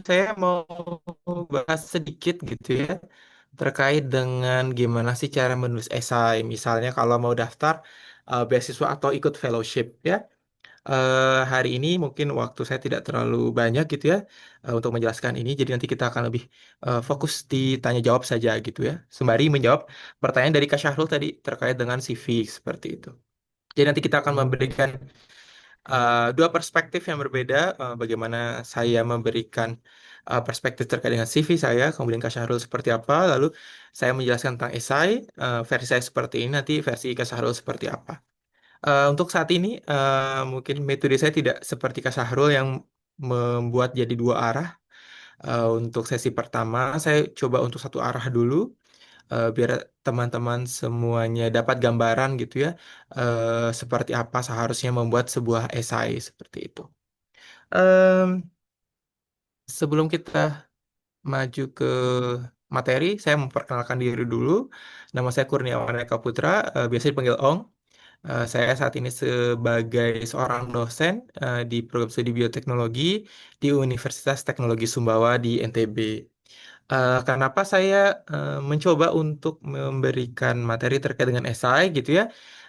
saya mau bahas sedikit gitu ya terkait dengan gimana sih cara menulis esai. Misalnya kalau mau daftar beasiswa atau ikut fellowship ya. Hari ini mungkin waktu saya tidak terlalu banyak gitu ya untuk menjelaskan ini. Jadi nanti kita akan lebih fokus di tanya jawab saja gitu ya. Sembari menjawab pertanyaan dari Kak Syahrul tadi terkait dengan CV seperti itu. Jadi nanti kita akan memberikan dua perspektif yang berbeda, bagaimana saya memberikan perspektif terkait dengan CV saya, kemudian Kak Syahrul seperti apa, lalu saya menjelaskan tentang esai, versi saya seperti ini, nanti versi Kak Syahrul seperti apa. Untuk saat ini, mungkin metode saya tidak seperti Kak Syahrul yang membuat jadi dua arah. Untuk sesi pertama, saya coba untuk satu arah dulu, biar teman-teman semuanya dapat gambaran gitu ya, seperti apa seharusnya membuat sebuah esai seperti itu. Em, Sebelum kita maju ke materi, saya memperkenalkan diri dulu. Nama saya Kurniawan Eka Putra, biasa dipanggil Ong. Saya saat ini sebagai seorang dosen di program studi bioteknologi di Universitas Teknologi Sumbawa di NTB. Kenapa saya mencoba untuk memberikan materi terkait dengan esai gitu ya?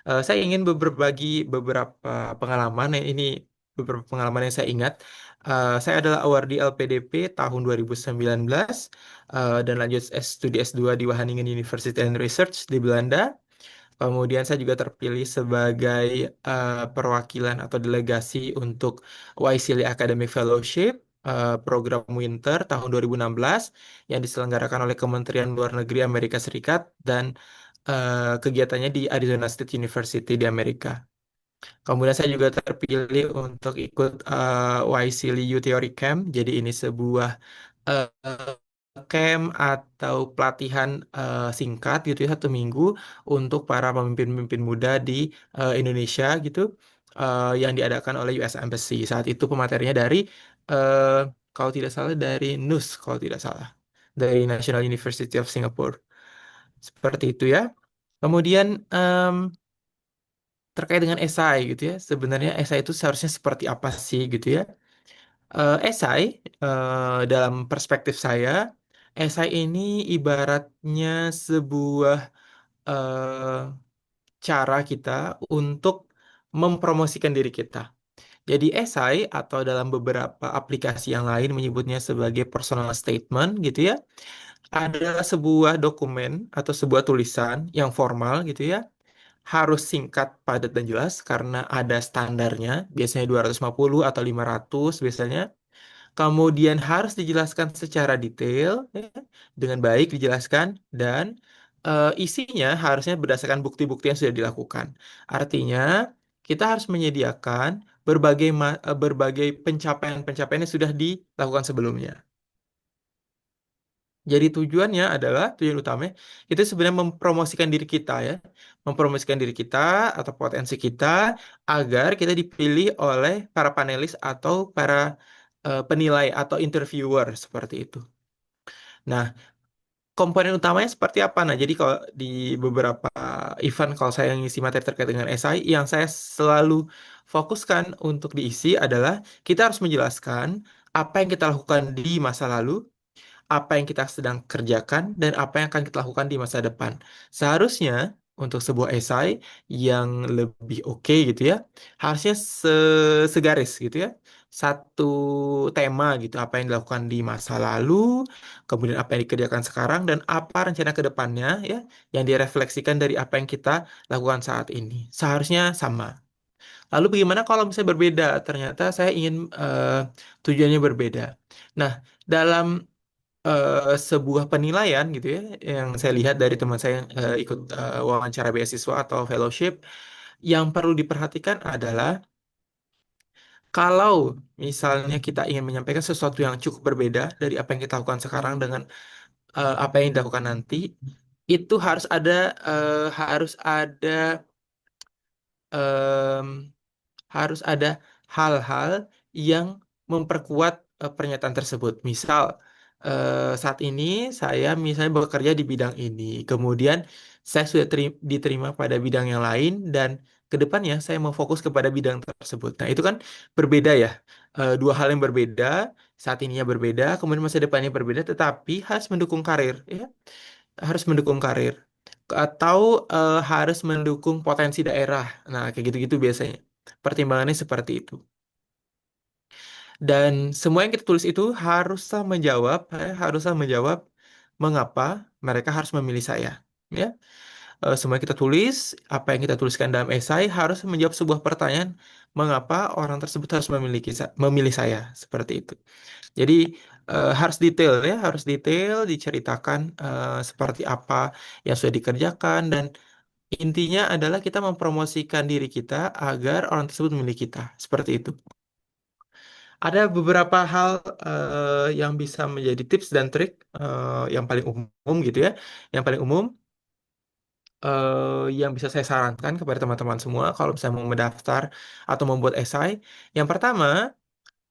Saya ingin berbagi beberapa pengalaman. Ini beberapa pengalaman yang saya ingat. Saya adalah awardee LPDP tahun 2019 dan lanjut studi S2 di Wageningen University and Research di Belanda. Kemudian saya juga terpilih sebagai perwakilan atau delegasi untuk Waisili Academic Fellowship program Winter tahun 2016 yang diselenggarakan oleh Kementerian Luar Negeri Amerika Serikat dan kegiatannya di Arizona State University di Amerika. Kemudian saya juga terpilih untuk ikut Waisili Youth Theory Camp. Jadi ini sebuah eh, camp atau pelatihan singkat gitu ya 1 minggu untuk para pemimpin-pemimpin muda di Indonesia gitu yang diadakan oleh US Embassy. Saat itu pematerinya dari eh, kalau tidak salah dari NUS kalau tidak salah dari National University of Singapore. Seperti itu ya. Kemudian terkait dengan esai gitu ya. Sebenarnya esai itu seharusnya seperti apa sih gitu ya. Esai dalam perspektif saya, esai ini ibaratnya sebuah eh, cara kita untuk mempromosikan diri kita. Jadi esai atau dalam beberapa aplikasi yang lain menyebutnya sebagai personal statement gitu ya, adalah sebuah dokumen atau sebuah tulisan yang formal gitu ya, harus singkat, padat dan jelas karena ada standarnya, biasanya 250 atau 500 biasanya. Kemudian harus dijelaskan secara detail, ya, dengan baik dijelaskan, dan isinya harusnya berdasarkan bukti-bukti yang sudah dilakukan. Artinya, kita harus menyediakan berbagai pencapaian-pencapaian yang sudah dilakukan sebelumnya. Jadi tujuannya adalah, tujuan utamanya, itu sebenarnya mempromosikan diri kita ya. Mempromosikan diri kita atau potensi kita agar kita dipilih oleh para panelis atau para penilai atau interviewer seperti itu. Nah, komponen utamanya seperti apa? Nah, jadi kalau di beberapa event kalau saya ngisi materi terkait dengan SI, yang saya selalu fokuskan untuk diisi adalah kita harus menjelaskan apa yang kita lakukan di masa lalu, apa yang kita sedang kerjakan, dan apa yang akan kita lakukan di masa depan. Seharusnya untuk sebuah esai yang lebih oke gitu ya, harusnya segaris gitu ya. Satu tema gitu, apa yang dilakukan di masa lalu, kemudian apa yang dikerjakan sekarang, dan apa rencana ke depannya ya, yang direfleksikan dari apa yang kita lakukan saat ini. Seharusnya sama. Lalu bagaimana kalau misalnya berbeda? Ternyata saya ingin tujuannya berbeda. Nah, dalam sebuah penilaian gitu ya yang saya lihat dari teman saya yang ikut wawancara beasiswa atau fellowship, yang perlu diperhatikan adalah kalau misalnya kita ingin menyampaikan sesuatu yang cukup berbeda dari apa yang kita lakukan sekarang dengan apa yang dilakukan nanti, itu harus ada em, harus ada hal-hal yang memperkuat pernyataan tersebut. Misal, saat ini saya misalnya bekerja di bidang ini, kemudian saya sudah diterima pada bidang yang lain, dan ke depannya saya mau fokus kepada bidang tersebut. Nah, itu kan berbeda ya. dua hal yang berbeda, saat ininya berbeda, kemudian masa depannya berbeda, tetapi harus mendukung karir, ya, harus mendukung karir, atau harus mendukung potensi daerah. Nah, kayak gitu-gitu biasanya. Pertimbangannya seperti itu. Dan semua yang kita tulis itu haruslah menjawab mengapa mereka harus memilih saya. Ya, semua yang kita tulis, apa yang kita tuliskan dalam esai harus menjawab sebuah pertanyaan, mengapa orang tersebut harus memilih saya, seperti itu. Jadi harus detail ya, harus detail diceritakan seperti apa yang sudah dikerjakan, dan intinya adalah kita mempromosikan diri kita agar orang tersebut memilih kita, seperti itu. Ada beberapa hal yang bisa menjadi tips dan trik yang paling umum gitu ya, yang paling umum yang bisa saya sarankan kepada teman-teman semua kalau misalnya mau mendaftar atau membuat esai. Yang pertama,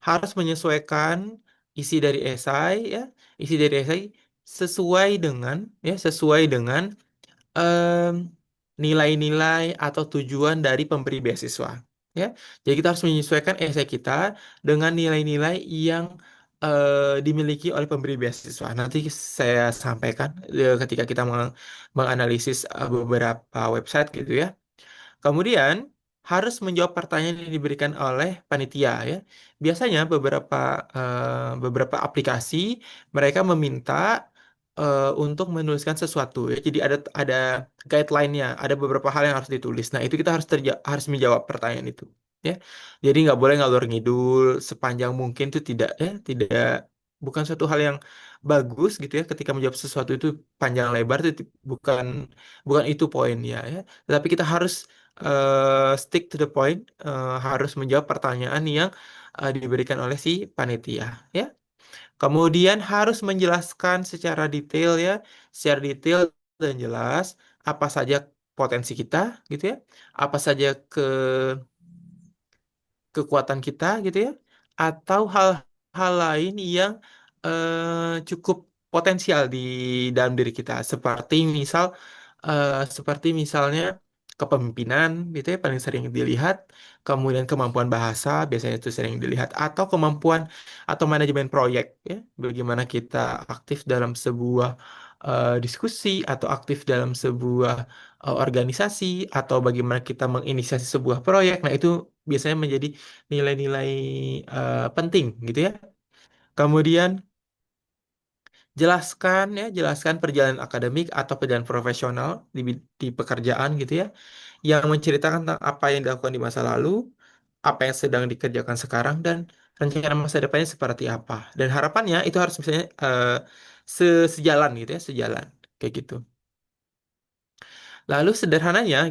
harus menyesuaikan isi dari esai ya, isi dari esai sesuai dengan em, nilai-nilai atau tujuan dari pemberi beasiswa. Ya, jadi kita harus menyesuaikan esai kita dengan nilai-nilai yang dimiliki oleh pemberi beasiswa. Nanti saya sampaikan ketika kita menganalisis beberapa website gitu ya. Kemudian harus menjawab pertanyaan yang diberikan oleh panitia ya. Biasanya beberapa aplikasi mereka meminta untuk menuliskan sesuatu ya. Jadi ada guideline-nya, ada beberapa hal yang harus ditulis. Nah, itu kita harus menjawab pertanyaan itu ya. Jadi nggak boleh ngalur ngidul sepanjang mungkin, itu tidak bukan suatu hal yang bagus gitu ya, ketika menjawab sesuatu itu panjang lebar itu bukan bukan itu poinnya ya. Tetapi kita harus stick to the point, harus menjawab pertanyaan yang diberikan oleh si panitia ya. Kemudian harus menjelaskan secara detail dan jelas apa saja potensi kita gitu ya, apa saja kekuatan kita gitu ya, atau hal-hal lain yang cukup potensial di dalam diri kita, seperti misalnya kepemimpinan gitu ya, paling sering dilihat, kemudian kemampuan bahasa biasanya itu sering dilihat, atau kemampuan atau manajemen proyek ya, bagaimana kita aktif dalam sebuah diskusi atau aktif dalam sebuah organisasi, atau bagaimana kita menginisiasi sebuah proyek. Nah, itu biasanya menjadi nilai-nilai penting gitu ya. Kemudian jelaskan perjalanan akademik atau perjalanan profesional di pekerjaan gitu ya, yang menceritakan tentang apa yang dilakukan di masa lalu, apa yang sedang dikerjakan sekarang, dan rencana masa depannya seperti apa. Dan harapannya itu harus misalnya sejalan gitu ya, sejalan kayak gitu. Lalu sederhananya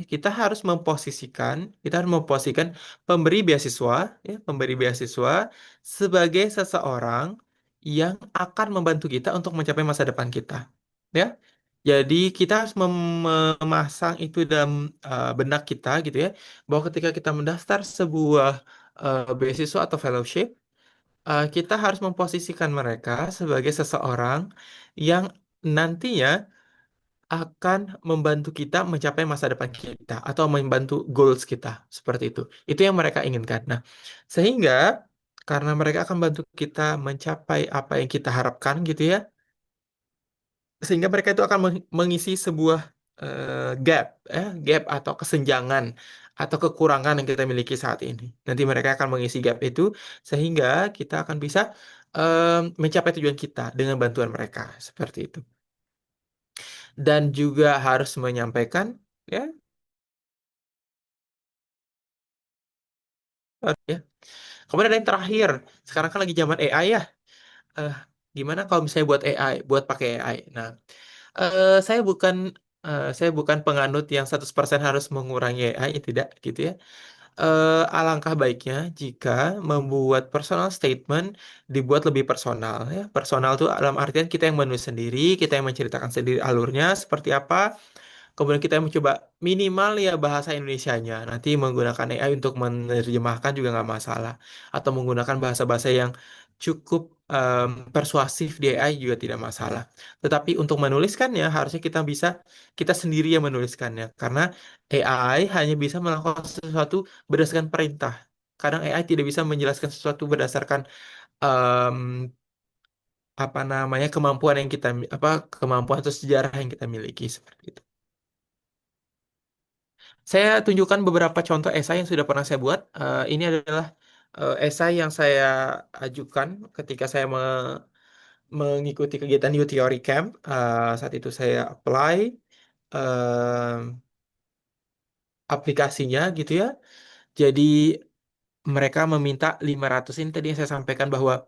kita harus memposisikan pemberi beasiswa sebagai seseorang yang akan membantu kita untuk mencapai masa depan kita, ya. Jadi kita harus memasang itu dalam benak kita gitu ya, bahwa ketika kita mendaftar sebuah beasiswa atau fellowship, kita harus memposisikan mereka sebagai seseorang yang nantinya akan membantu kita mencapai masa depan kita atau membantu goals kita, seperti itu. Itu yang mereka inginkan. Nah, sehingga karena mereka akan bantu kita mencapai apa yang kita harapkan gitu ya, sehingga mereka itu akan mengisi sebuah gap atau kesenjangan atau kekurangan yang kita miliki saat ini. Nanti mereka akan mengisi gap itu sehingga kita akan bisa mencapai tujuan kita dengan bantuan mereka, seperti itu. Dan juga harus menyampaikan ya, ya. Kemudian ada yang terakhir, sekarang kan lagi zaman AI ya. Eh, Gimana kalau misalnya buat pakai AI? Nah, saya bukan penganut yang 100% harus mengurangi AI, tidak gitu ya. Alangkah baiknya jika membuat personal statement dibuat lebih personal ya. Personal itu dalam artian kita yang menulis sendiri, kita yang menceritakan sendiri alurnya seperti apa. Kemudian kita mencoba minimal ya bahasa Indonesianya. Nanti menggunakan AI untuk menerjemahkan juga nggak masalah. Atau menggunakan bahasa-bahasa yang cukup persuasif di AI juga tidak masalah. Tetapi untuk menuliskannya harusnya kita sendiri yang menuliskannya karena AI hanya bisa melakukan sesuatu berdasarkan perintah. Kadang AI tidak bisa menjelaskan sesuatu berdasarkan em, apa namanya kemampuan yang kita apa kemampuan atau sejarah yang kita miliki seperti itu. Saya tunjukkan beberapa contoh esai yang sudah pernah saya buat. Ini adalah esai yang saya ajukan ketika saya mengikuti kegiatan Youth Theory Camp. Saat itu saya apply eh, aplikasinya gitu ya. Jadi mereka meminta 500 ini tadi yang saya sampaikan bahwa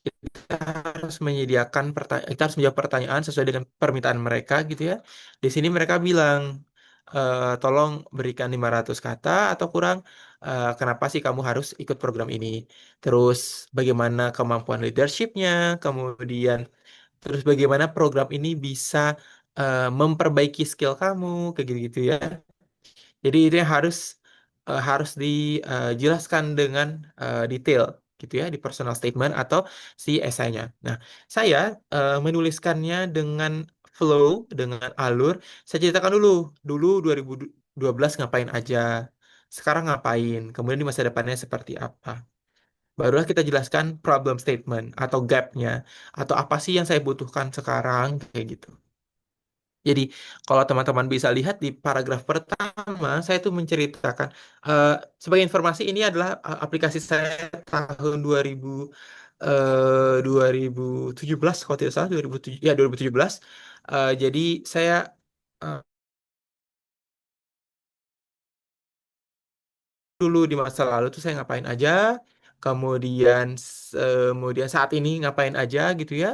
kita harus menyediakan kita harus menjawab pertanyaan sesuai dengan permintaan mereka gitu ya. Di sini mereka bilang tolong berikan 500 kata atau kurang kenapa sih kamu harus ikut program ini. Terus bagaimana kemampuan leadershipnya, kemudian terus bagaimana program ini bisa memperbaiki skill kamu kayak gitu-gitu ya. Jadi itu yang harus dijelaskan dengan detail gitu ya di personal statement atau si esainya. Nah, saya menuliskannya dengan flow, dengan alur. Saya ceritakan dulu 2012 ngapain aja, sekarang ngapain, kemudian di masa depannya seperti apa. Barulah kita jelaskan problem statement atau gapnya, atau apa sih yang saya butuhkan sekarang kayak gitu. Jadi, kalau teman-teman bisa lihat di paragraf pertama, saya tuh menceritakan, eh, sebagai informasi ini adalah aplikasi saya tahun 2017, kalau tidak salah 2007, ya 2017. Jadi saya eh, dulu di masa lalu tuh saya ngapain aja, kemudian saat ini ngapain aja gitu ya,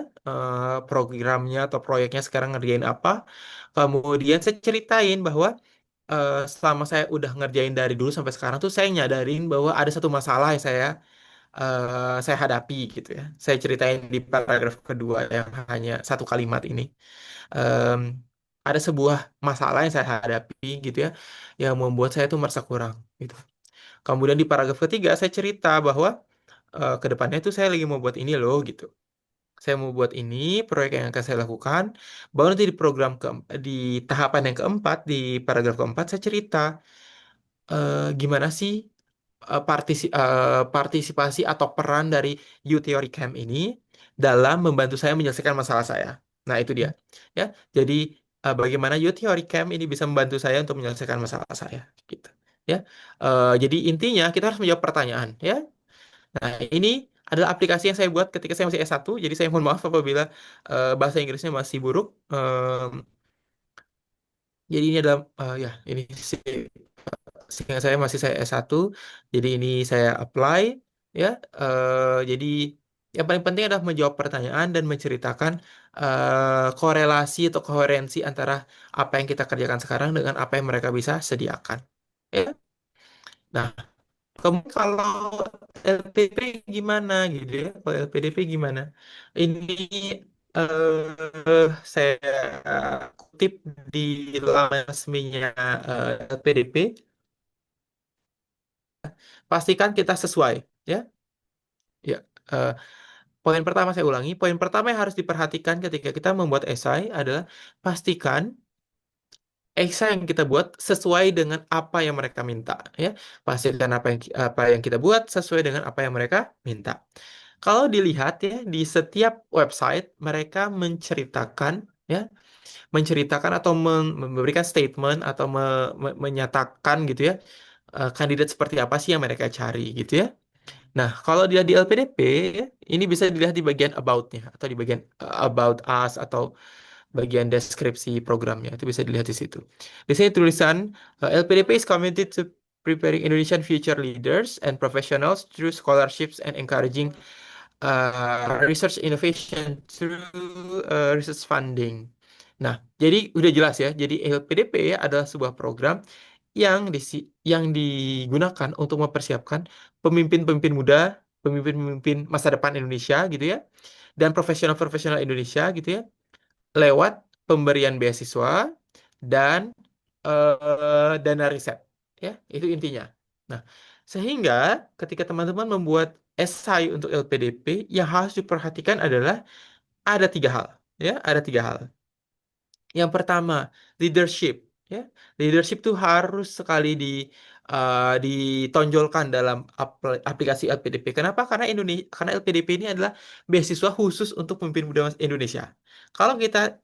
programnya atau proyeknya sekarang ngerjain apa. Kemudian saya ceritain bahwa selama saya udah ngerjain dari dulu sampai sekarang tuh saya nyadarin bahwa ada satu masalah yang saya hadapi gitu ya. Saya ceritain di paragraf kedua yang hanya satu kalimat ini. Em, ada sebuah masalah yang saya hadapi gitu ya, yang membuat saya tuh merasa kurang gitu. Kemudian di paragraf ketiga saya cerita bahwa ke depannya tuh saya lagi mau buat ini loh gitu. Saya mau buat ini, proyek yang akan saya lakukan. Baru nanti di tahapan yang keempat, di paragraf keempat saya cerita gimana sih partisipasi atau peran dari Youth Theory Camp ini dalam membantu saya menyelesaikan masalah saya. Nah, itu dia. Ya, jadi bagaimana Youth Theory Camp ini bisa membantu saya untuk menyelesaikan masalah saya, gitu. Ya, jadi intinya kita harus menjawab pertanyaan, ya. Nah, ini adalah aplikasi yang saya buat ketika saya masih S1. Jadi saya mohon maaf apabila bahasa Inggrisnya masih buruk. Jadi ini adalah ya ini sih sehingga saya S1, jadi ini saya apply ya. Jadi yang paling penting adalah menjawab pertanyaan dan menceritakan korelasi atau koherensi antara apa yang kita kerjakan sekarang dengan apa yang mereka bisa sediakan. Ya. Nah, kalau LPP gimana gitu ya? Kalau LPDP gimana? Ini saya kutip di laman resminya LPDP. Pastikan kita sesuai, ya. Ya, eh, poin pertama saya ulangi. Poin pertama yang harus diperhatikan ketika kita membuat esai adalah pastikan esai yang kita buat sesuai dengan apa yang mereka minta, ya. Pastikan apa yang kita buat sesuai dengan apa yang mereka minta. Kalau dilihat ya di setiap website mereka ya, menceritakan atau memberikan statement atau menyatakan gitu ya, kandidat seperti apa sih yang mereka cari gitu ya. Nah, kalau dilihat di LPDP, ya, ini bisa dilihat di bagian about-nya atau di bagian about us atau bagian deskripsi programnya. Itu bisa dilihat di situ. Di sini tulisan LPDP is committed to preparing Indonesian future leaders and professionals through scholarships and encouraging research innovation through research funding. Nah, jadi udah jelas ya. Jadi LPDP adalah sebuah program yang digunakan untuk mempersiapkan pemimpin-pemimpin muda, pemimpin-pemimpin masa depan Indonesia gitu ya, dan profesional-profesional Indonesia gitu ya, lewat pemberian beasiswa dan dana riset. Ya, itu intinya. Nah, Sehingga ketika teman-teman membuat esai untuk LPDP, yang harus diperhatikan adalah ada tiga hal. Ya, ada tiga hal. Yang pertama, leadership. Ya, leadership tuh harus sekali ditonjolkan dalam aplikasi LPDP. Kenapa? Karena LPDP ini adalah beasiswa khusus untuk pemimpin muda Indonesia. Kalau kita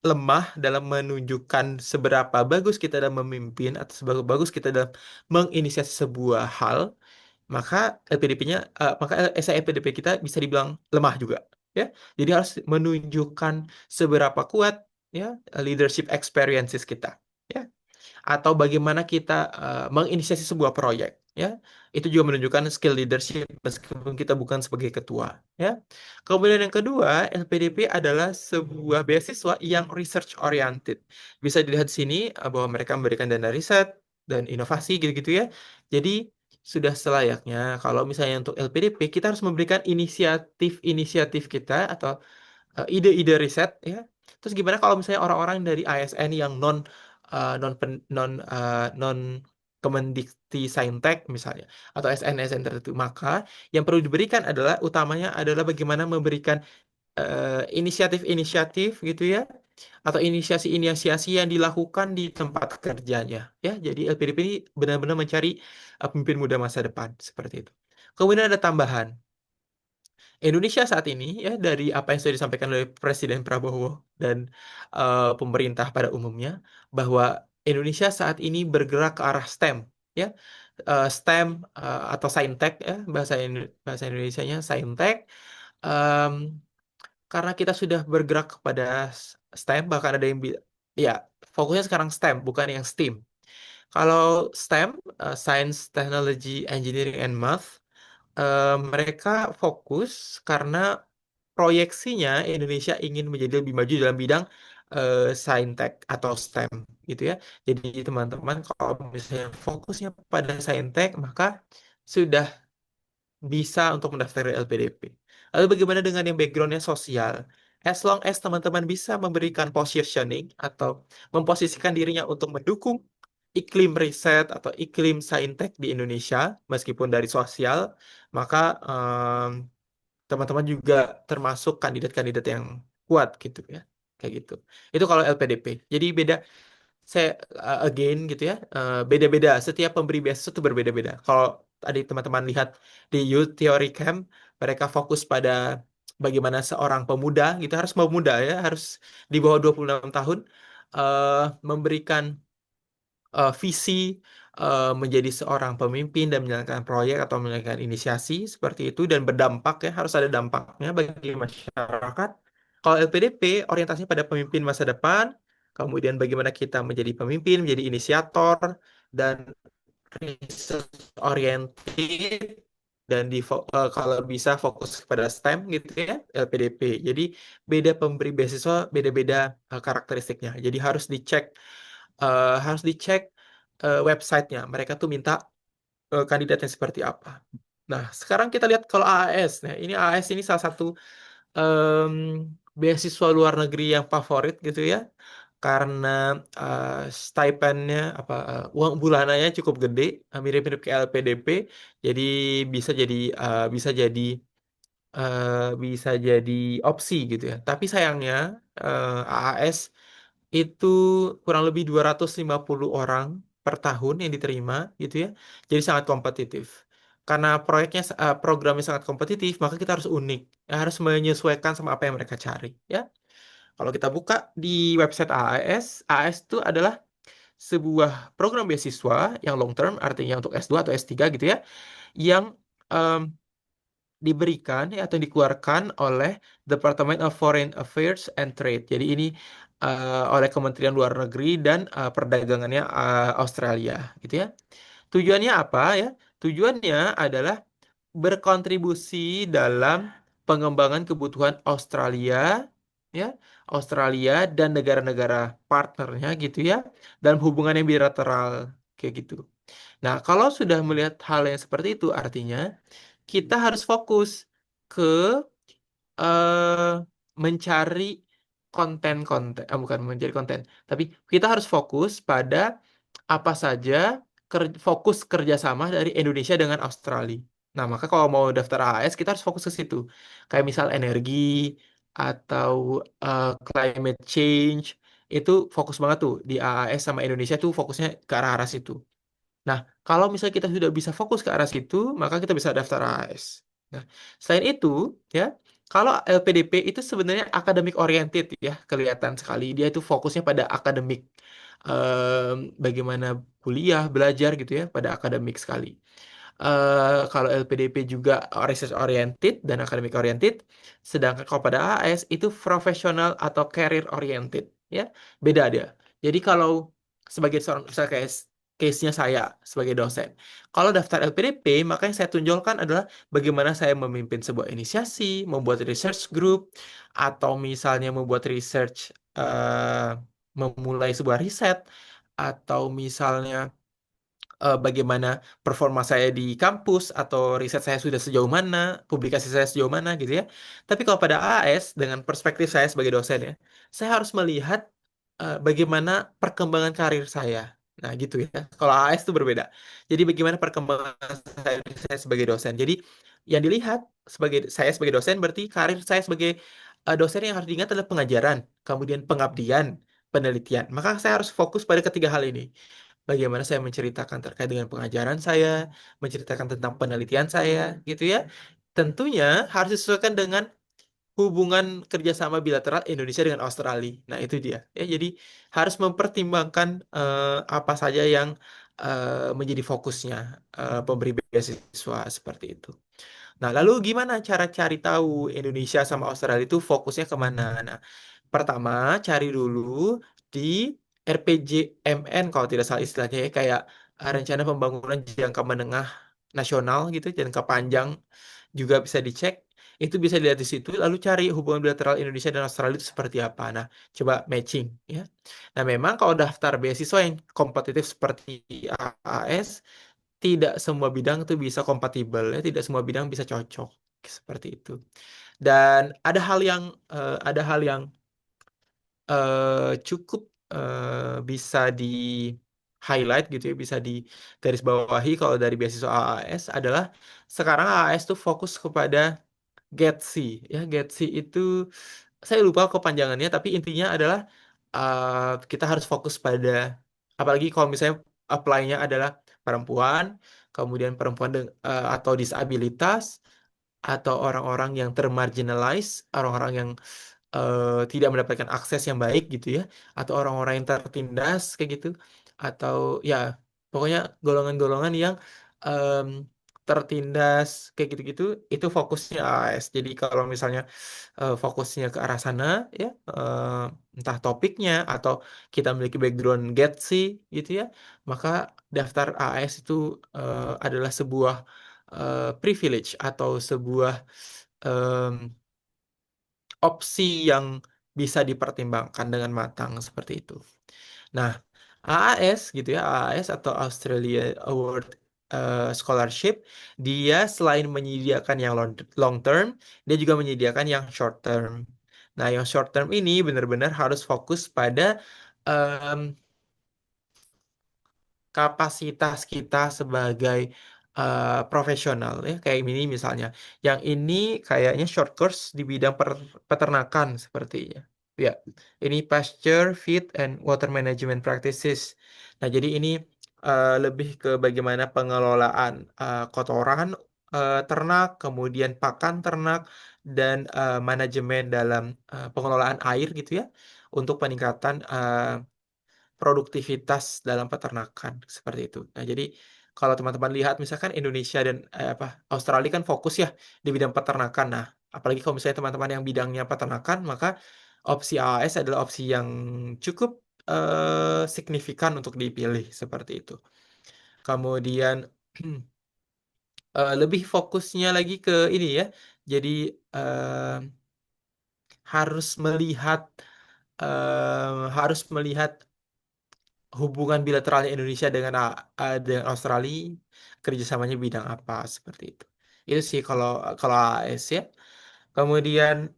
lemah dalam menunjukkan seberapa bagus kita dalam memimpin atau seberapa bagus kita dalam menginisiasi sebuah hal, maka maka SIPDP kita bisa dibilang lemah juga, ya. Jadi harus menunjukkan seberapa kuat, ya, leadership experiences kita, ya, atau bagaimana kita menginisiasi sebuah proyek, ya. Itu juga menunjukkan skill leadership meskipun kita bukan sebagai ketua, ya. Kemudian yang kedua, LPDP adalah sebuah beasiswa yang research oriented. Bisa dilihat di sini bahwa mereka memberikan dana riset dan inovasi gitu-gitu, ya. Jadi sudah selayaknya kalau misalnya untuk LPDP kita harus memberikan inisiatif-inisiatif kita atau ide-ide riset, ya. Terus gimana kalau misalnya orang-orang dari ASN yang non Kemendikti Saintek misalnya, atau SN-SN tertentu, maka yang perlu diberikan adalah utamanya adalah bagaimana memberikan inisiatif-inisiatif gitu, ya, atau inisiasi-inisiasi yang dilakukan di tempat kerjanya, ya. Jadi LPDP ini benar-benar mencari pemimpin muda masa depan seperti itu. Kemudian ada tambahan. Indonesia saat ini, ya, dari apa yang sudah disampaikan oleh Presiden Prabowo dan pemerintah pada umumnya, bahwa Indonesia saat ini bergerak ke arah STEM, ya. STEM atau Saintek, ya, bahasa Indonesianya Saintek. Em, karena kita sudah bergerak kepada STEM, bahkan ada yang ya, fokusnya sekarang STEM bukan yang STEAM. Kalau STEM, Science, Technology, Engineering, and Math, mereka fokus karena proyeksinya Indonesia ingin menjadi lebih maju dalam bidang saintek atau STEM, gitu, ya. Jadi teman-teman kalau misalnya fokusnya pada saintek, maka sudah bisa untuk mendaftar LPDP. Lalu bagaimana dengan yang backgroundnya sosial? As long as teman-teman bisa memberikan positioning atau memposisikan dirinya untuk mendukung iklim riset atau iklim saintek di Indonesia, meskipun dari sosial, maka teman-teman juga termasuk kandidat-kandidat yang kuat gitu, ya. Kayak gitu. Itu kalau LPDP. Jadi beda, saya again gitu, ya, beda-beda. Setiap pemberi beasiswa itu berbeda-beda. Kalau tadi teman-teman lihat di Youth Theory Camp, mereka fokus pada bagaimana seorang pemuda gitu, harus pemuda, ya, harus di bawah 26 tahun, eh, memberikan visi menjadi seorang pemimpin dan menjalankan proyek atau menjalankan inisiasi seperti itu dan berdampak, ya, harus ada dampaknya bagi masyarakat. Kalau LPDP orientasinya pada pemimpin masa depan, kemudian bagaimana kita menjadi pemimpin, menjadi inisiator dan research oriented, dan kalau bisa fokus kepada STEM gitu, ya, LPDP. Jadi beda pemberi beasiswa, beda-beda karakteristiknya. Jadi harus dicek websitenya. Mereka tuh minta kandidatnya seperti apa. Nah, sekarang kita lihat kalau AAS. Nah, ini AAS ini salah satu em, beasiswa luar negeri yang favorit gitu, ya, karena eh, stipendnya uang bulanannya cukup gede, mirip-mirip ke LPDP. Jadi bisa jadi eh, bisa jadi bisa jadi opsi gitu, ya. Tapi sayangnya AAS itu kurang lebih 250 orang per tahun yang diterima gitu, ya. Jadi sangat kompetitif. Karena programnya sangat kompetitif, maka kita harus unik. Ya, harus menyesuaikan sama apa yang mereka cari, ya. Kalau kita buka di website AAS, AAS itu adalah sebuah program beasiswa yang long term, artinya untuk S2 atau S3 gitu, ya, yang em, diberikan, ya, atau dikeluarkan oleh Department of Foreign Affairs and Trade. Jadi ini oleh Kementerian Luar Negeri dan perdagangannya Australia, gitu, ya. Tujuannya apa, ya? Tujuannya adalah berkontribusi dalam pengembangan kebutuhan Australia, ya, Australia dan negara-negara partnernya gitu, ya, dalam hubungan yang bilateral kayak gitu. Nah, kalau sudah melihat hal yang seperti itu, artinya kita harus fokus ke eh, mencari konten-konten, bukan mencari konten, tapi kita harus fokus pada apa saja fokus kerjasama dari Indonesia dengan Australia. Nah, maka kalau mau daftar AAS, kita harus fokus ke situ. Kayak misal energi atau climate change, itu fokus banget tuh di AAS sama Indonesia tuh fokusnya ke arah-arah situ. Nah, kalau misalnya kita sudah bisa fokus ke arah situ, maka kita bisa daftar AAS. Nah, selain itu, ya, kalau LPDP itu sebenarnya akademik oriented ya, kelihatan sekali. Dia itu fokusnya pada akademik, bagaimana kuliah, belajar gitu ya, pada akademik sekali. Kalau LPDP juga research oriented dan academic oriented, sedangkan kalau pada AS itu professional atau career oriented, ya beda dia. Jadi kalau sebagai seorang misalnya kayak case-nya saya sebagai dosen, kalau daftar LPDP maka yang saya tunjukkan adalah bagaimana saya memimpin sebuah inisiasi, membuat research group, atau misalnya membuat research, memulai sebuah riset, atau misalnya bagaimana performa saya di kampus atau riset saya sudah sejauh mana, publikasi saya sejauh mana gitu ya. Tapi kalau pada AAS dengan perspektif saya sebagai dosen ya, saya harus melihat bagaimana perkembangan karir saya. Nah, gitu ya. Kalau AAS itu berbeda. Jadi bagaimana perkembangan saya sebagai dosen. Jadi yang dilihat sebagai saya sebagai dosen berarti karir saya sebagai dosen yang harus diingat adalah pengajaran, kemudian pengabdian, penelitian. Maka saya harus fokus pada ketiga hal ini. Bagaimana saya menceritakan terkait dengan pengajaran saya, menceritakan tentang penelitian saya, gitu ya. Tentunya harus disesuaikan dengan hubungan kerjasama bilateral Indonesia dengan Australia. Nah, itu dia. Ya, jadi harus mempertimbangkan apa saja yang menjadi fokusnya pemberi beasiswa seperti itu. Nah, lalu gimana cara cari tahu Indonesia sama Australia itu fokusnya kemana? Nah, pertama, cari dulu di RPJMN kalau tidak salah istilahnya ya, kayak rencana pembangunan jangka menengah nasional gitu, jangka panjang juga bisa dicek. Itu bisa dilihat di situ, lalu cari hubungan bilateral Indonesia dan Australia itu seperti apa. Nah, coba matching ya. Nah, memang kalau daftar beasiswa yang kompetitif seperti AAS, tidak semua bidang itu bisa kompatibel ya, tidak semua bidang bisa cocok seperti itu. Dan ada hal yang cukup bisa di highlight gitu ya, bisa di garis bawahi kalau dari beasiswa AAS adalah sekarang AAS tuh fokus kepada GETSI ya. GETSI itu saya lupa kepanjangannya, tapi intinya adalah kita harus fokus pada, apalagi kalau misalnya apply-nya adalah perempuan, kemudian perempuan atau disabilitas, atau orang-orang yang termarginalize, orang-orang yang tidak mendapatkan akses yang baik gitu ya, atau orang-orang yang tertindas kayak gitu, atau ya pokoknya golongan-golongan yang em, tertindas kayak gitu-gitu, itu fokusnya AS. Jadi kalau misalnya fokusnya ke arah sana ya, entah topiknya atau kita memiliki background Getsi gitu ya, maka daftar AS itu adalah sebuah privilege atau sebuah opsi yang bisa dipertimbangkan dengan matang seperti itu. Nah, AAS gitu ya, AAS atau Australia Award Scholarship, dia selain menyediakan yang long term, dia juga menyediakan yang short term. Nah, yang short term ini benar-benar harus fokus pada em, kapasitas kita sebagai profesional ya, kayak ini misalnya. Yang ini kayaknya short course di bidang peternakan sepertinya. Ya, ini pasture, feed, and water management practices. Nah, jadi ini lebih ke bagaimana pengelolaan kotoran ternak, kemudian pakan ternak, dan manajemen dalam pengelolaan air gitu ya, untuk peningkatan produktivitas dalam peternakan seperti itu. Nah, jadi kalau teman-teman lihat misalkan Indonesia dan Australia kan fokus ya di bidang peternakan. Nah, apalagi kalau misalnya teman-teman yang bidangnya peternakan, maka opsi AAS adalah opsi yang cukup signifikan untuk dipilih seperti itu. Kemudian lebih fokusnya lagi ke ini ya. Jadi harus melihat harus melihat hubungan bilateralnya Indonesia dengan Australia, kerjasamanya bidang apa seperti itu. Itu sih kalau kalau AS ya. Kemudian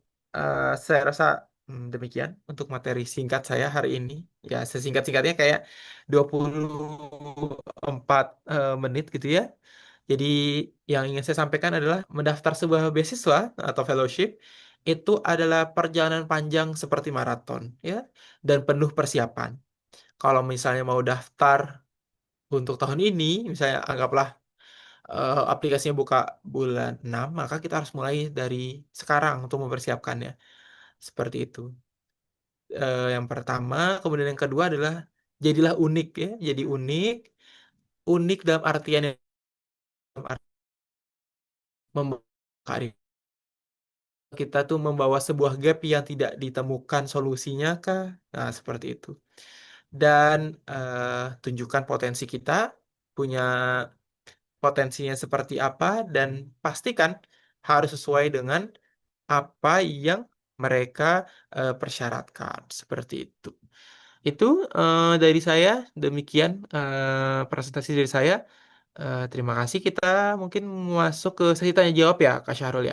saya rasa Demikian untuk materi singkat saya hari ini. Ya, sesingkat-singkatnya kayak 24 menit gitu ya. Jadi yang ingin saya sampaikan adalah mendaftar sebuah beasiswa atau fellowship itu adalah perjalanan panjang seperti maraton ya dan penuh persiapan. Kalau misalnya mau daftar untuk tahun ini, misalnya anggaplah aplikasinya buka bulan 6, maka kita harus mulai dari sekarang untuk mempersiapkannya. Seperti itu. Yang pertama, kemudian yang kedua adalah jadilah unik ya. Jadi unik, unik dalam artian yang dalam membawa karya. Kita tuh membawa sebuah gap yang tidak ditemukan solusinya kah? Nah, seperti itu. Dan tunjukkan potensi kita, punya potensinya seperti apa, dan pastikan harus sesuai dengan apa yang mereka persyaratkan. Seperti itu. Itu dari saya, demikian presentasi dari saya. Terima kasih. Kita mungkin masuk ke sesi tanya jawab ya, Kak Syahrul ya.